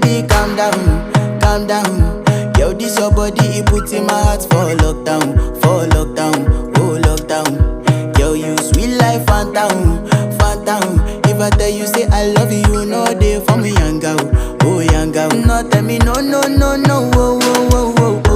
baby, calm down. Yo, this your body, it put in my heart for lockdown, oh lockdown. Yo, you sweet life, phantom, phantom. If I tell you say I love you, no day for me, young girl, oh young girl. No tell me no, oh, oh, oh, oh, oh.